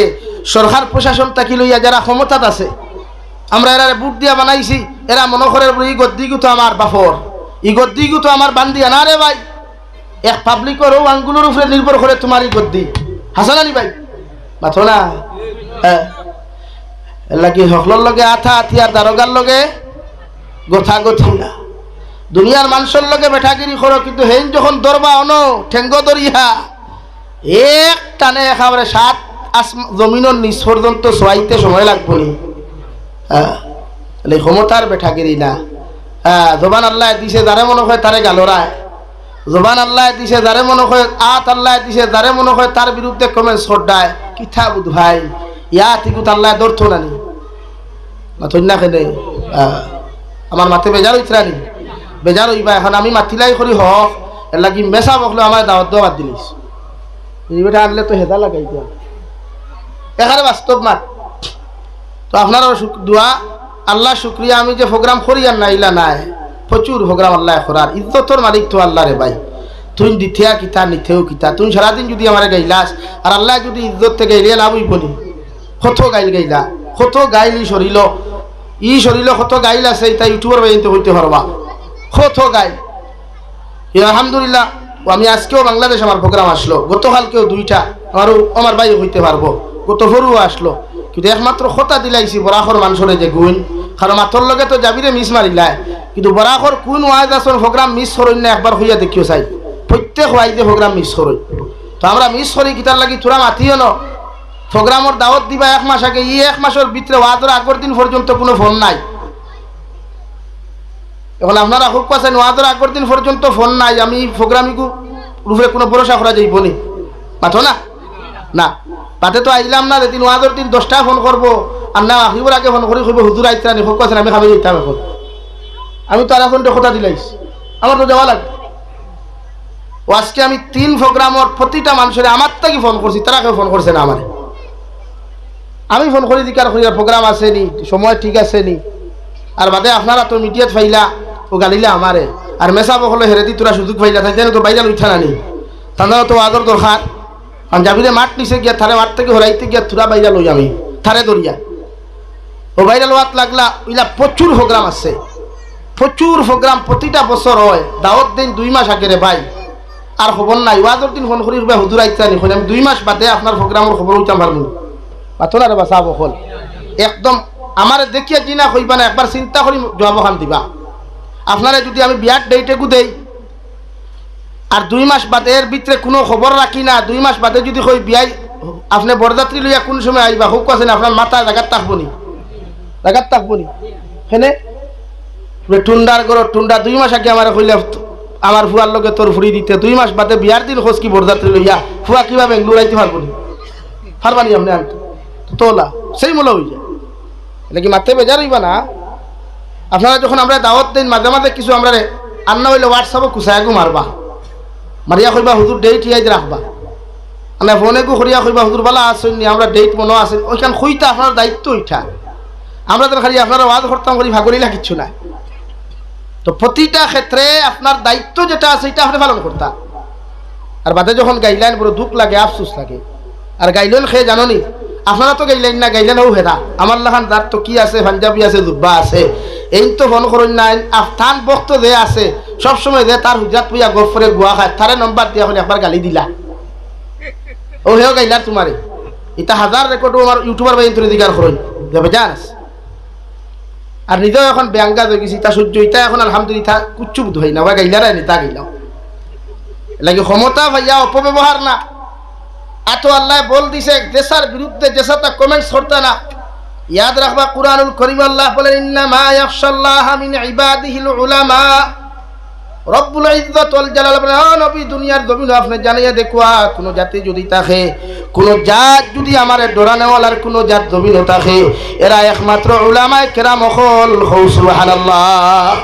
সরকার প্রশাসন তাকি লইয়া যারা ক্ষমতাত আছে, আমরা এরা বুট দিয়া বানাইছি, এরা মনে করে ই গদ্দিগু তো আমার বাপর, ই গদ্দিগু তো আমার বান্দিয়া না রে ভাই। এক পাবলিকের আঙ্গুলের উপরে নির্ভর করে তোমার ই গদ্দি হাসানানি ভাই, মাথো না। হ্যাঁ, এলাকি হকলর লগে আথা আথি আর দারোগার লগে গোথা গথি না। দুনিয়ার মানুষের লগে বেঠাগিরি করো, কিন্তু হেন যখন দরবা অন ঠেঙ্গ দরিয়া এক টানে একেবারে 7 জমিনের নিচ পর্যন্ত সোয়াইতে সময় লাগবো নি। হ্যাঁ, ক্ষমতার বেঠাগিরি না। হ্যাঁ, জবান আল্লাহ দিছে যারে মনে হয় তারে গালরায়, জবান আল্লাহ দিছে যারে মনে হয়, আত আল্লাহ দিছে যারে মনে হয় তার বিরুদ্ধে কমেন্ট ছড়ায়। কিথা বুধ ভাই ইয়া তিকুত আল্লাহ ধরতো না নি, মাথুন না খেলে আমার মাথে বেজার হইতরানি, বেজার হইবা। এখন আমি মাতিলাই করি হক এর লাগি মেসা বকলে আমার দাওয়াত দেওয়া বাদ দিলিস, বেটা আনলে তো হেদা লাগাই দিয়া এখানে বাস্তব মাত। তো আপনার দোয়া আল্লাহ শুক্রিয়া, আমি যে প্রোগ্রাম করি আর নাইলা নাই, প্রচুর প্রোগ্রাম আল্লাহ করার। ইজ্জতর মালিক তো আল্লাহ রে ভাই, তুই দিথিয়া কিতা নিথেও কিতা, তুই সারাদিন যদি আমার গাইলাস আর আল্লাহ যদি ইজ্জত থেকে গাইলে লাভই বলি। কত গাইল গাইলা, কত গাইলি সরিল, ই সরিল কত গাইল আছে, তাই ইউটিউবের বাইতে হইতে পারবা কত গাইল। আলহামদুলিল্লাহ, আমি আজকেও বাংলাদেশ আমার প্রোগ্রাম আসলো, গতকালকেও 2টা আমার ভাই হইতে পারবো, গত ফরুও আসলো। কিন্তু একমাত্র কথা দিলাইছি বরাখর মানুষরে যে গুণ, কারণ মাথর লগে তো যাবিরে মিস মারিলাই, কিন্তু বরাখর কোন ওয়াজ আসন প্রোগ্রাম মিস করই না একবার হইয়া দেখিও চাই, প্রত্যেক ওয়াইজে প্রোগ্রাম মিস করই। তো আমরা মিস করি কিতার লাগি তোরা মাতিও ন প্রোগ্রামের দাওয়াত দিবা 1 মাস আগে, 1 মাসের ভিতরে ওয়াজের আগের দিন পর্যন্ত কোনো ফোন নাই। এখন আপনারা খুব কাছেন ওয়াজের আগের দিন পর্যন্ত ফোন নাই, আমি প্রোগ্রামিকু রূপে কোনো ভরসা করা যাইব নি, মাথো না না তাতে তো আইলাম না, যেদিন ওয়াজের দিন 10টা ফোন করবো আর না আহিবার আগে ফোন করি কইব হুজুর আইতরানি খুব কাছেন আমি খাবি যেতাম। এখন আমি তো আর এখন কথা দিলাইছি, আমার তো যাওয়া লাগবে। ও আজকে আমি 3 প্রোগ্রামের প্রতিটা মানুষের আমার থেকে ফোন করছি, তারা কেউ ফোন করছে না আমারে। আমি ফোন করি দিকার করি প্রোগ্রাম আছে নি, সময় ঠিক আছে নি, আর বাদে আপনারা তো মিডিয়াত ফাইলা ও গালিলে আমারে, আর মেসা বকলে হেরেদি তোরা সুযোগ পাইলা তাই তো বাইরা উঠা নানি তাদের তো আদর দরকার। কারণ যাবি মাঠ নিচে গিয়া থারে মাঠ থেকে হরাইতে গিয়া তুরা বাইরা লই আমি থারে দরিয়া ও বাইরা লোয়াত লাগলা ওইলা প্রচুর প্রোগ্রাম আছে, প্রচুর প্রোগ্রাম প্রতিটা বছর হয়। দাওয়াত দিন 2 মাস আগে রে ভাই, আর খবর নাই। ওয়াজর দিন ফোন করি হুজুর আইতা নি আমি 2 মাস বাদে আপনার প্রোগ্রামের খবর উঠাম পারবো পাথর আর বাসা বকল একদম আমার দেখিয়া জিনা কইবা না, একবার চিন্তা করি জবাব খান দিবা। আপনারা যদি আমি বিয়ার ডেটে দেই আর 2 মাস বাদে এর ভিতরে কোনো খবর রাখি না, 2 মাস বাদে যদি কই বিয়াই আপনি বরযাত্রী লইয়া কোন সময় আইবা খুব কাছেন আপনার মাথা জায়গাত থাকবো নি, জায়গাত থাকবো নি হেনে টুন্ডার গরো টুন্ডা 2 মাস আগে আমার কইলে আমার ফুয়ার লগে তোর ফুরি দিতে 2 মাস বাদে বিয়ার দিন খোঁজ কি বরযাত্রী লইয়া ফুয়া কিভাবে লুড়াইতে পারবো নি, পারবানি আপনি তোলা সেই মূল্য হয়ে যায়। এটা কি মাত্রে বেজার হইবা না? আপনারা যখন আমরা দাওয়াত দিন মাঝে মাঝে কিছু আমরা আন্না হইলে হোয়াটসঅ্যাপে কুসায় গো মারবা, মারিয়া কইবা হুজুর ডেট ইয়াদ রাখবা, আমরা ফোনে গো করিয়া কইবা হুজুর বালা আসেন নি আমরা ডেট মনে আছেন, ওইখান খুইতা আপনার দায়িত্ব ওইটা। আমরা তো খালি আপনারা ওয়াজ করতাম করি ভাগরিলা কিচ্ছু নাই। তো প্রতিটা ক্ষেত্রে আপনার দায়িত্ব যেটা আছে এটা আপনি পালন করতা। আর বাদে যখন গাইলেন বড় দুঃখ লাগে, আফসোস লাগে। আর গাইলেন খেয়ে জানো নি আপনারা তো গাইলেন না, গাইলেন ও হেরা আমার লাখান যার তো কি আছে পাঞ্জাবি আছে জুব্বা আছে এই তো ফোন করেন না আফতান বক্ত যে আছে সবসময় যে তার হুজাত পুইয়া গফরে গুয়া খায় তারে নম্বর দিয়া হলে একবার গালি দিলা ও হেও গাইলার তোমারে এটা 1000 রেকর্ড আমার ইউটিউবার ভাই ইন্টারনেট দিকার করেন যাবে জানাস। আর নিজেও এখন ব্যাঙ্গা হয়ে গেছি তা সহ্য এটা এখন আলহামদুলিল্লাহ কুচ্ছু বুধ হয় না, ওরা গাইলার আনি তা গাইলাম লাগে ক্ষমতা ভাইয়া অপব্যবহার না। এত আল্লাহ বল দিছে দেশার বিরুদ্ধে যেসাটা কমেন্টস করতে না, ইয়াদ রাখবা কুরআনুল কারীম আল্লাহ বলেন ইন্নামা ইয়াখশাল্লাহ মিন ইবাদিহিল উলামা। রব্বুল ইজ্জত ওয়াল জালাল বলেন ও নবী দুনিয়ার জমিনে আপনি জানাইয়া দেখুয়া কোন জাতি যদি থাকে, কোন জাত যদি আমারে ডরানেওয়ালার কোন জাত জমিনে থাকে, এরা একমাত্র উলামায়ে কেরাম হল। সুবহানাল্লাহ।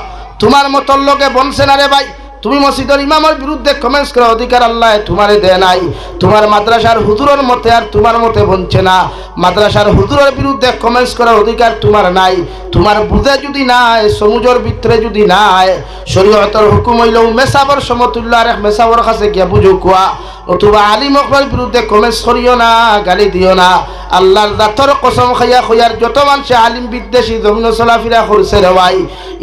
তোমার মতর লোকে বনছে না রে ভাই, তুমি মসজিদের ইমামের বিরুদ্ধে কমেন্টস করার অধিকার আল্লাহ তোমারে দেয় নাই। তোমার মাদ্রাসার হুজুরের মতে আর তোমার মতে বলছে না, মাদ্রাসার হুজুরের বিরুদ্ধে কমেন্টস করার অধিকার তোমার নাই। তোমার বুঝে যদি নাই, সমুজর ভিতরে যদি নাই, শরীয়তের হুকুম হইলেও মেসাবর সমতুল্য আর এক মেসাবর কাছে গিয়া বুঝো কোয়া, অথবা আলিম হকর বিরুদ্ধে কমেন্টস করিও না, গালি দিও না। আল্লাহর জাতর কসম খাইয়া খইয়ার যত মানুষ আলিম বিদ্বেষী জমিন চলাফেরা করছে রে ভাই,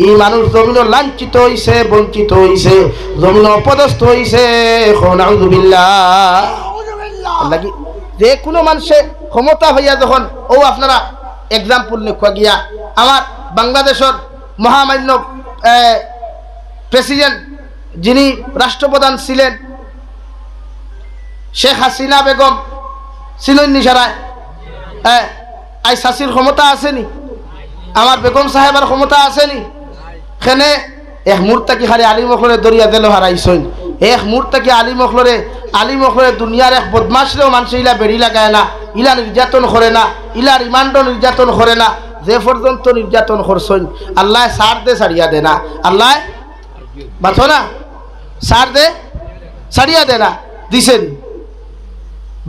এই মানুষ জমিন লাঞ্ছিত হইছে, বঞ্চিত হইছে, জমিন অপদস্থ হইছে। নাউযুবিল্লাহ। লাগি যে কোনো মানুষে ক্ষমতা হইয়া যখন ও আপনারা এক্সাম্পল লিখা গিয়া আমার বাংলাদেশের মহামান্য প্রেসিডেন্ট যিনি রাষ্ট্রপ্রধান ছিলেন শেখ হাসিনা বেগম ছিলেন নিশারায়, আই শাসির ক্ষমতা আসেনি, আমার বেগম সাহেবের ক্ষমতা আসেনি। খেনে এক মুহূর্তে কি খালি আলিম মখলরে দরিয়া দিল হারাইছইন, এক মুহূর্তে কি আলিম মখলরে দুনিয়ার এক বদমাশরেও মানুষ ইলা বেড়ি লাগায় না, ইলা নির্যাতন করে না, ইলা রিমান্ড নির্যাতন করে না, যে পর্যন্ত নির্যাতন করছইন আল্লাহ সার দে সারিয়া দে না, আল্লাহ বাঁচো না সার দে সারিয়া দে না, দিছেন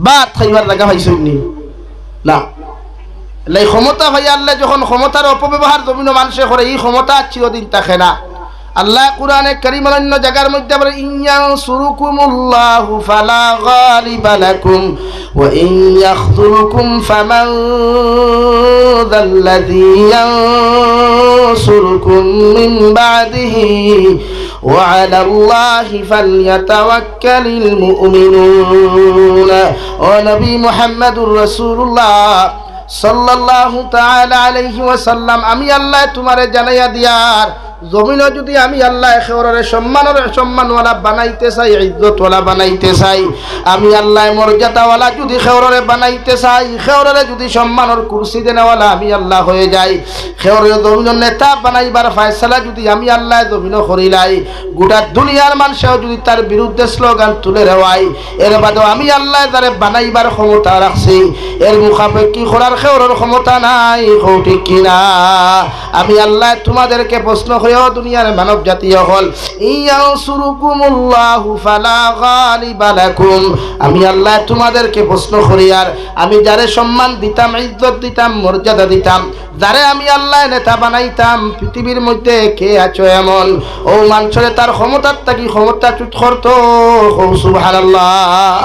বাদ খাইবার লাগা পাইছইন নি না। এই ক্ষমতা ভাইয়া আল্লাহ যখন ক্ষমতার অপব্যবহার জমিন মানুষে করে, এই ক্ষমতা চিরদিন থাকে না। আল্লাহ কুরআনে কারীমের অন্য জায়গার মধ্যে বলে ইনয়ানসুরুকুমুল্লাহু ফালা গালিবা লাকুম ওয়া ইন ইয়াখযুরকুম ফামান যাল্লাযী ইয়ানসুরকুম মিন বাদিহি ওয়া আলাল্লাহি ফালইয়াতাওয়াক্কালিল মুমিনুন। ও নবী মুহাম্মদুর রাসূলুল্লাহ সাল্লাল্লাহু তাআলা আলাইহি ওয়াসাল্লাম, আমি আল্লাহ তোমারে জানাইয়া দিয়ার জমিনে যদি আমি আল্লাহ খেওরের সম্মানওয়ালা বানাইতে চাই, ইজ্জতওয়ালা বানাইতে চাই, আমি আল্লাহ মর্যাদাওয়ালা যদি খেওরে বানাইতে চাই, খেওরে যদি সম্মানের কুরসি দেনেওয়ালা আমি আল্লাহ হয়ে যাই, খেওরে জমিনের নেতা বানাইবার ফয়সালা যদি আমি আল্লাহ জমিনে করিলাই, গোটা দুনিয়ার মানুষেও যদি তার বিরুদ্ধে স্লোগান তুলে রেওয়াই, এর বাদেও আমি আল্লাহ যারে বানাইবার ক্ষমতা রাখছি, এর মুখাপেক্ষি করার খেওরের ক্ষমতা নাই। ঠিক কিনা? আমি আল্লাহ তোমাদেরকে প্রশ্ন হয়েও দুনিয়ার মানব জাতি হল ইয়ানসুরুকুমুল্লাহু ফালা গালিবা লাকুম। আমি আল্লাহ তোমাদেরকে প্রশ্ন করি, আর আমি যারে সম্মান দিতাম, ইজ্জত দিতাম, মর্যাদা দিতাম, যারে আমি আল্লাহ নেতা বানাইতাম, পৃথিবীর মধ্যে কে আছো এমন ও মানুষরে তার ক্ষমতার থাকি ক্ষমতা চুট করতো? সুবহানাল্লাহ।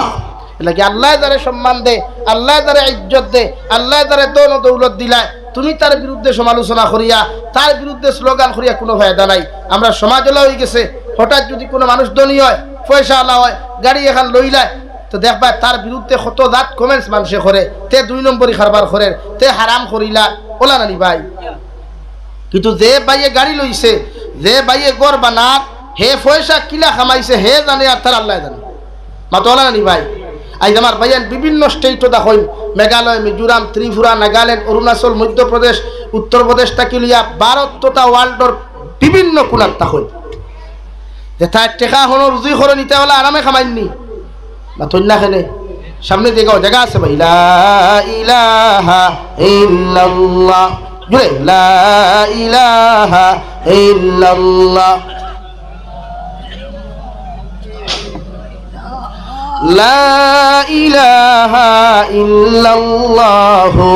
লাগে আল্লাহ যারে সম্মান দে, আল্লাহ যারে ইজ্জত দে, আল্লাহ যারে দন দৌলত দিলায়, তুমি তার বিরুদ্ধে সমালোচনা করিয়া, তার বিরুদ্ধে স্লোগান করিয়া কোনো ফায়দা নাই। আমরা সমাজ হয়ে গেছে, হঠাৎ যদি কোনো মানুষ ধনী হয়, পয়সা আলা হয়, গাড়ি এখান লইলায়, তো দেখবা তার বিরুদ্ধে কত জাত কমেন্টস মানুষে করে, তে 2 নম্বরই খারবার করে, তে হারাম করিলা ওলা নানি ভাই। কিন্তু যে বাইয়ে গাড়ি লইছে, যে বাইয়ে গড় বানার, হে পয়সা কিলা খামাইছে হে জানে, আর তার আল্লাহ জানে। মাতো ওলা নানি ভাই। আজ আমার ভাইয়ান বিভিন্ন স্টেটও দেখুন, মেঘালয়, মিজোরাম, ত্রিপুরা, নাগাল্যান্ড, অরুণাচল, মধ্যপ্রদেশ, উত্তরপ্রদেশ তাকে লিয়া ভারত তথা ওয়ার্ল্ডর বিভিন্ন কোনার তাহল যে তার টেকা হলো রুজি করে নিতে হলে আরামে খামাইননি না তন্যা খেলে সামনে দিকে জায়গা আছে ভাই। লা ইলাহা ইল্লাল্লাহ, জুড়ে লা ইলাহা ইল্লাল্লাহ, লা ইলাহা ইল্লাল্লাহু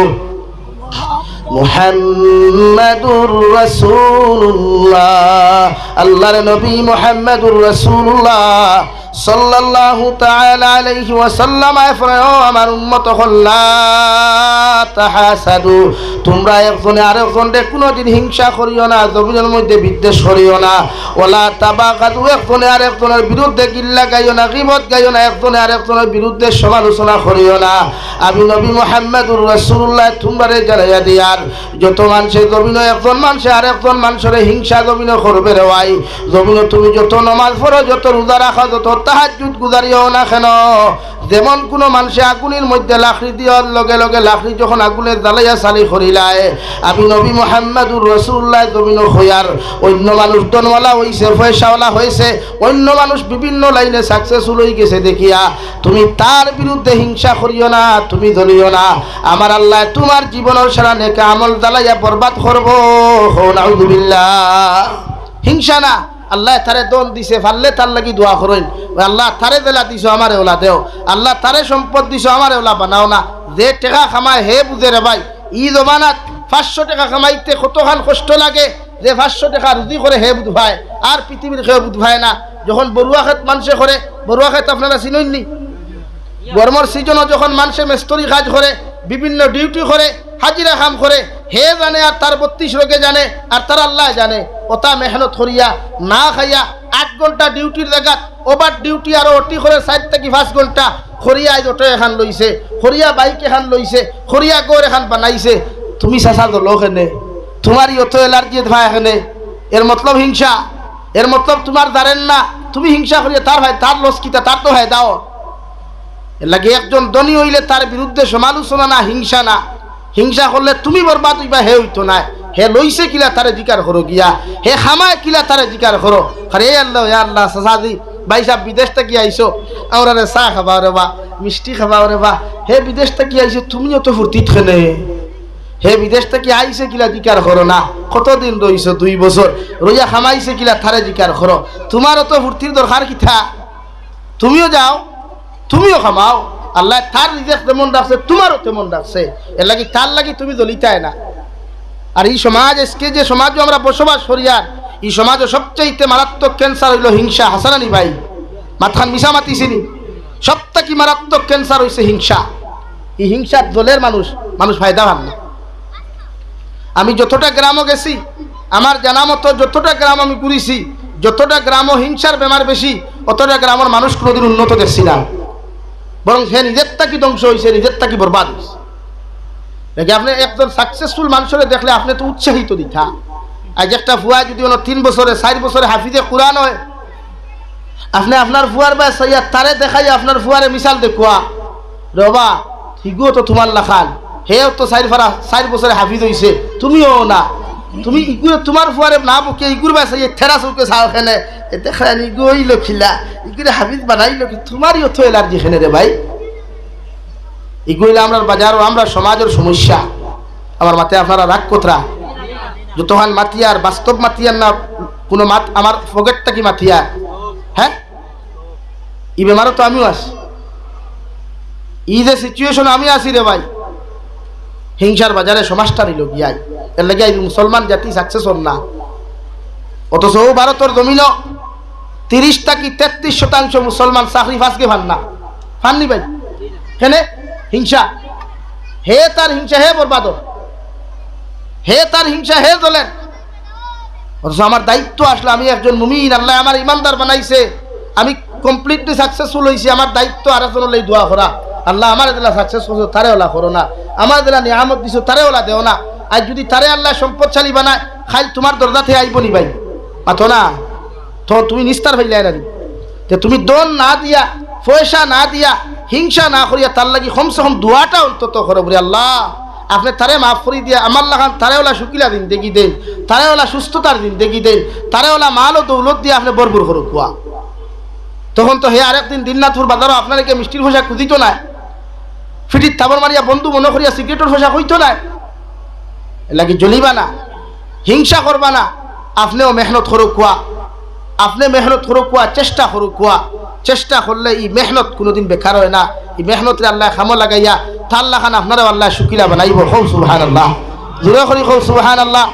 মুহাম্মাদুর রাসূলুল্লাহ। আল্লাহর নবী মুহাম্মাদুর রাসূলুল্লাহ সাল্লাল্লাহু তাআলা আলাইহি ওয়াসাল্লাম আমার উম্মত হল্লা তাহাসাদু, তোমরা একজনে আরেকজনকে কোনোদিন হিংসা করিও না, জমিনের মধ্যে বিদ্বেষ করিও না। ওলা তাবাগাদু, একজনে আরেকজনের বিরুদ্ধে গিল্লা গাইও না, গীবত গাইও না, একজনে আরেকজনের বিরুদ্ধে সমালোচনা করিও না। আমি নবী মুহাম্মাদুর রাসূলুল্লাহ তোমরা জানাইয়া দিয়ার, যত মানুষে জমিনে একজন মানুষে আরেকজন মানুষের হিংসা জমিনে করবে রে ভাই। জমিনে তুমি যত নামাজ পড়ো, যত রোজা রাখো, যত তাহাজ্জুদ গুজারিও না কেন, যেমন কোনো মানুষে আগুনের মধ্যে লাকড়ি দিয়ার লগে লগে লাকড়ি যখন আগুনের জ্বালাইয়া চালি করিলায়, আমি নবী মুহাম্মাদুর রাসূলুল্লাহ জমিন হইয়ার অন্য মানুষ দনওয়ালা হইছে, পয়সাওয়ালা হয়েছে, অন্য মানুষ বিভিন্ন লাইনে সাকসেসফুল হয়ে গেছে দেখিয়া তুমি তার বিরুদ্ধে হিংসা করিও না, তুমি ধরিও না। আমার আল্লাহ তোমার জীবনের সারা নেক আমল জ্বালাইয়া বরবাদ করবো। নাউযুবিল্লাহ। হিংসা না, আল্লাহ তারে দন দিছে, ফাললে তার লাগি দোয়া করেন, আল্লাহ তারে দেলা দিছো আমার ওলা দেও, আল্লাহ তারে সম্পদ দিছো আমার ওলা বানাও না। যে টাকা খামায় হে বুঝে রে ভাই, ই জমানাত 500 টাকা খামাইতে কতখান কষ্ট লাগে, যে 500 টাকা রুজি করে হে বুধ ভাই, আর পৃথিবীর কেউ বুধ ভাই না। যখন বড়ুয়া খেত মানুষে করে, বড়ুয়া খেত আপনারা চিনেননি, গরমের সিজনও যখন মানুষে মেস্তরি কাজ করে, বিভিন্ন ডিউটি করে, হাজিরা কাম করে, হে জানে আর তার 32 রোগে জানে, আর তার আল্লাহ জানে। ওটা মেহনত করিয়া না খাইয়া 8 ঘন্টা ডিউটির জায়গাত ওভার ডিউটি আর ওটি করে 4 থেকে 5 ঘন্টা খরিয়া অটো এখান লইছে, খরিয়া বাইক এখান লইছে, খরিয়া গড় এখান বানাইছে। তুমি চাচা দল এখানে, তোমার অটো এলার্জি ভাই এখানে, এর মতলব হিংসা, এর মতলব তোমার জানেন না, তুমি হিংসা করিয়া তার ভাই, তার লস কিতা, তার তো হয় দাও। এর লাগে একজন ধনী হইলে তার বিরুদ্ধে সমালোচনা না, হিংসা না। হিংসা করলে তুমি বরবাদ হইবা, হে হইতো না। হে লইছে কিলা তারে জিকার করো গিয়া, হে খামায় কিলা তারে জিকার করো। আরে আল্লাহ ইয়া আল্লাহ সাসাদি ভাই সাহেব বিদেশ থেকে আইসো, আমরা চা খাবাও রে বা, মিষ্টি খাবাও রে বা, হে বিদেশ থেকে আইসো, তুমিও তো ফুর্তিত খেলে, হে বিদেশ থেকে আইসে কিলা জিকার করো না। কতদিন রইছো? 2 বছর রইয়া খামাইছে কিলা তারে জিকার করো। তোমারও তো ফুর্তির দরকার কিথা, তুমিও যাও, তুমিও খামাও। আল্লাহ তার রিজেক্ট যেমন রাখছে তোমারও তেমন রাখছে, এর লাগি তার লাগি তুমি দলিতায় না। আর এই সমাজ আজকে যে সমাজও আমরা বসবাস করি, আর এই সমাজও সবচাইতে মারাত্মক ক্যান্সার হইল হিংসা। হাসানানি ভাই মাথান মিশা মাতিছিনি, সবথেকে মারাত্মক ক্যান্সার হইছে হিংসা। এই হিংসার দলের মানুষ ফায়দা পান না। আমি যতটা গ্রামও গেছি, আমার জানা মতো যতটা গ্রাম আমি ঘুরিছি, যতটা গ্রামও হিংসার বেমার বেশি, অতটা গ্রামের মানুষ কোনোদিন উন্নত দেখছি না, বরং সে নিজের তাকি ধ্বংস হয়েছে, নিজের তাকি বরবাদ হয়েছে। দেখি আপনি একজন সাকসেসফুল মানুষের দেখলে আপনি তো উৎসাহিত দিতা। আজ একটা ফুয়া যদি 3 বছরে 4 বছরে হাফিজে কোরআন হয়, আপনি আপনার ফুয়ার বা সাইয়া তারে দেখাই আপনার ফুয়ারে মিশাল দেখুয়া রবা ঠিকও তো তোমার লাখান, হেও তো 4 বছরে হাফিজ হয়েছে, তুমিও না, তুমি ইগুরে তোমার ফুয়ারে না বকে ইগুর বা সাইয়া থেরা চৌকে চাও খেলে দেখান ইগুইল খিলা ইগুরে হাফিজ বানাইল কি, তোমারই তো এলার্জি খেলে রে ভাই। এগুলো আমরা বাজারও আমরা সমাজের সমস্যা। আমার মাথায় আপনারা রাগ কোথরা, যতক্ষণ মাতিয়ার বাস্তব মাতিয়ার না কোনো মাত আমার পকেটটা কি মাথিয়া হ্যাঁ ই বেমারও তো আমিও আছি ই যে সিচুয়েশন আমি আছি রে ভাই হিংসার বাজারে সমাজটা নিল গিয়াই এর লাগে এই মুসলমান জাতি সাকসেস হন না অথচ ভারতের জমিন 30 থেকে 33% মুসলমান চাকরি ফাঁসকে পান না পাননি ভাই কেনে হিংসা হে তার হিংসা হে বরবাদ হে তার হিংসা হে জ্বলেন অথচ আমার দায়িত্ব আসলে আমি একজন মুমিন আল্লাহ আমার ইমানদার বানাইছে আমি কমপ্লিটলি সাকসেসফুল হয়েছি আমার দায়িত্ব আরেকজনের লাগি দোয়া করা আল্লাহ আমার দিলা সাকসেস করছো তারে ওলা করো না আমার দিলা নিয়ামত দিছো তারে ওলা দেও না আর যদি তারে আল্লাহ সম্পদশালী বানায় খাই তোমার দরজা থেকে আইব নি ভাই মাথো না তো তুমি নিস্তার হইলে না যে তুমি দন না দিয়া পয়সা না দিয়া হিংসা না করিয়া তার লাগি কমসে কম দোয়াটা অন্তত করো বলে আল্লাহ আপনি তারে মাফ করি দিয়া আমার লাগান তারে ওলা শুকিলা দিন দেখি দেন তারে ওলা সুস্থতার দিন দেখি দেন তারে ওলা মাল ও দৌলত দিয়ে আপনি বরবর করো কুয়া তখন তো হে আরেকদিন দিননাথপুর বাজারও আপনাকে মিষ্টির পয়সা খুঁজিত না ফিটির থাবর মারিয়া বন্ধু মনে করিয়া সিগারেটের পয়সা হইতো না এলাকি জ্বলিবা না হিংসা করবা না আপনিও মেহনত করো কুয়া আপনি মেহনত করো কুয়া চেষ্টা করো কুয়া চেষ্টা করলে এই মেহনত কোনোদিন বেকার হয় না এই মেহনতরে আল্লাহ খামো লাগাইয়া তাল্লা খান আপনারাও আল্লাহ শুকিলা বানাইব হৌ সুবহানাল্লাহ জোরে করি হৌ সুবহানাল্লাহ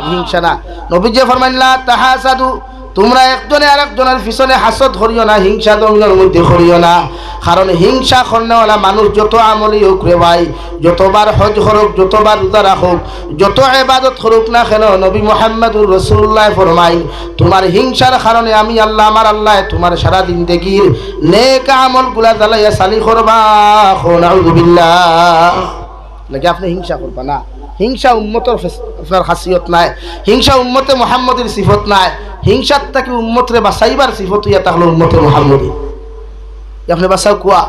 হিংসা না নবীজি ফরমাইলা তাহাসাদু তোমরা একজনে আরেকজনের পিছনে হাসদ করিও না হিংসা দমিনের মধ্যে করিও না কারণ হিংসা করনেওয়ালা মানুষ যত আমলি হোক রে ভাই যতবার হজ করুক যতবার রোজা রাখুক যত ইবাদত করুক না কেন নবী মুহাম্মদুর রাসূলুল্লাহ ফরমাই তোমার হিংসার কারণে আমি আল্লাহ আমার আল্লাহ তোমার সারা জিন্দেগির নেক আমলগুলা জ্বালাইয়া সালি করবা নাউযুবিল্লাহ লাগে আপনি হিংসা করবা না হিংসা উম্মতের আপনার খাসিয়ত নাই হিংসা উম্মতে মুহাম্মদের সিফত নাই হিংসার থেকে উম্মতরে বাঁচাইবার সিফত ইয়া তাহলে উম্মতে মুহাম্মদি আপনি বাঁচাও কুয়া